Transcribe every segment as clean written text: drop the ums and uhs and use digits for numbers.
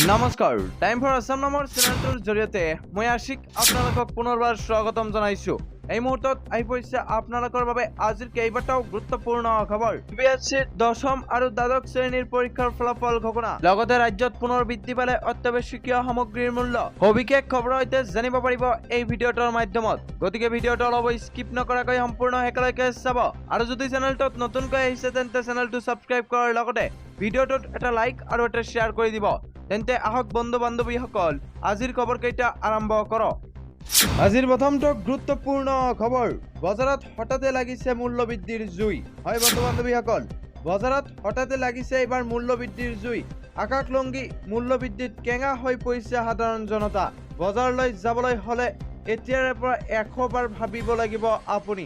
নমস্কাৰ time for Assam নামৰ চেনেলটোৰ জৰিয়তে মই আশিক আপোনালোকক পুনৰবাৰ স্বাগতম জনাইছো। এই মুহূৰ্তত আহি পৰিছে আপোনালোকৰ বাবে আজিৰ কেইবাটাও গুৰুত্বপূৰ্ণ খবৰ। CBSEৰ দশম আৰু দ্বাদশ শ্ৰেণীৰ পৰীক্ষাৰ ফলাফল ঘোষণা, লগতে ৰাজ্যত পুনৰ বৃদ্ধি পালে অত্যাৱশ্যকীয় সামগ্ৰীৰ মূল্য। সবিশেষ খবৰৰ সৈতে জানিব পাৰিব এই ভিডিঅ'টোৰ মাধ্যমত, গতিকে ভিডিঅ'টো অলপ স্কিপ নকৰাকৈ সম্পূৰ্ণ একেলগে চাব। আৰু যদি চেনেলটোত নতুনকৈ আহিছে তেন্তে চেনেলটো ছাবস্ক্ৰাইব কৰাৰ লগতে ভিডিঅ'টোত এটা লাইক আৰু এটা শ্বেয়াৰ কৰি দিব। তেন্তে আহক বন্ধু বান্ধৱীসকল আজিৰ খবৰকেইটা আৰম্ভ কৰক। আজিৰ প্ৰথমটো গুৰুত্বপূৰ্ণ খবৰ, বজাৰত হঠাতে লাগিছে মূল্য বৃদ্ধিৰ জুই। হয় বন্ধু বান্ধৱীসকল, বজাৰত হঠাতে লাগিছে এইবাৰ মূল্য বৃদ্ধিৰ জুই। আকাশ লংঘি মূল্য বৃদ্ধিত কেঙা হৈ পৰিছে সাধাৰণ জনতা। বজাৰলৈ যাবলৈ হলে এতিয়াৰে পৰা 100 বাৰ ভাবিব লাগিব আপুনি।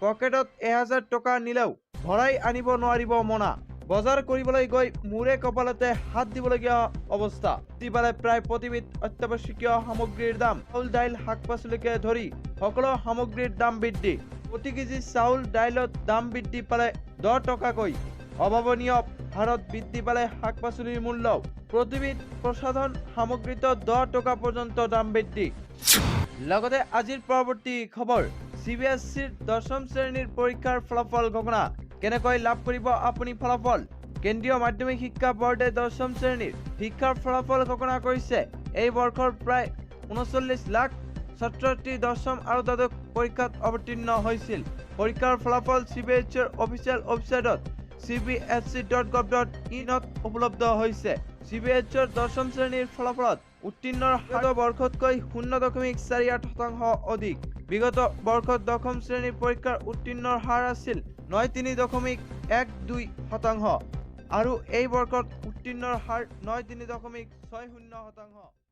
পকেটত 1000 টকা নিলেও ভৰাই আনিব নোৱাৰিব মোনা। বজাৰ কৰিবলৈ গৈ মূৰে কপালতে হাত দিবলগীয়া অৱস্থা। পালে প্ৰায় প্ৰতিবিধ অত্যাৱশ্যকীয় সামগ্ৰীৰ দাম, চাউল দাইল শাক পাচলিকে ধৰি সকলো সামগ্ৰীৰ দাম বৃদ্ধি। প্ৰতি কেজি চাউল দাইলত দাম বৃদ্ধি পালে 10 টকাকৈ। অভাৱনীয় হাৰত বৃদ্ধি পালে শাক পাচলিৰ মূল্য। প্ৰতিবিধ প্ৰসাধন সামগ্ৰীত 10 টকা পৰ্যন্ত দাম বৃদ্ধি। লগতে আজিৰ পৰৱৰ্তী খবৰ, CBSEৰ দশম শ্ৰেণীৰ পৰীক্ষাৰ ফলাফল ঘোষণা। কেনেকৈ লাভ কৰিব আপুনি ফলাফল? কেন্দ্ৰীয় মাধ্যমিক শিক্ষা বোৰ্ডে দশম শ্ৰেণীৰ শিক্ষাৰ ফলাফল ঘোষণা কৰিছে। এই বৰ্ষৰ প্ৰায় 39 লাখ ছাত্ৰ-ছাত্ৰী দশম আৰু দ্বাদশ পৰীক্ষাত অৱতীৰ্ণ হৈছিল। পৰীক্ষাৰ ফলাফল CBSEৰ অফিচিয়েল ৱেবছাইটত cbse.gov.in ত উপলব্ধ হৈছে। CBSEৰ দশম শ্ৰেণীৰ ফলাফলত উত্তীৰ্ণৰ হাৰ বৰ্ষতকৈ 0.48% অধিক। বিগত বৰ্ষত দশম শ্ৰেণীৰ পৰীক্ষাৰ উত্তীৰ্ণৰ হাৰ আছিল 93.12% আৰু এই বৰ্ষত উত্তীৰ্ণৰ হাৰ 93.60%।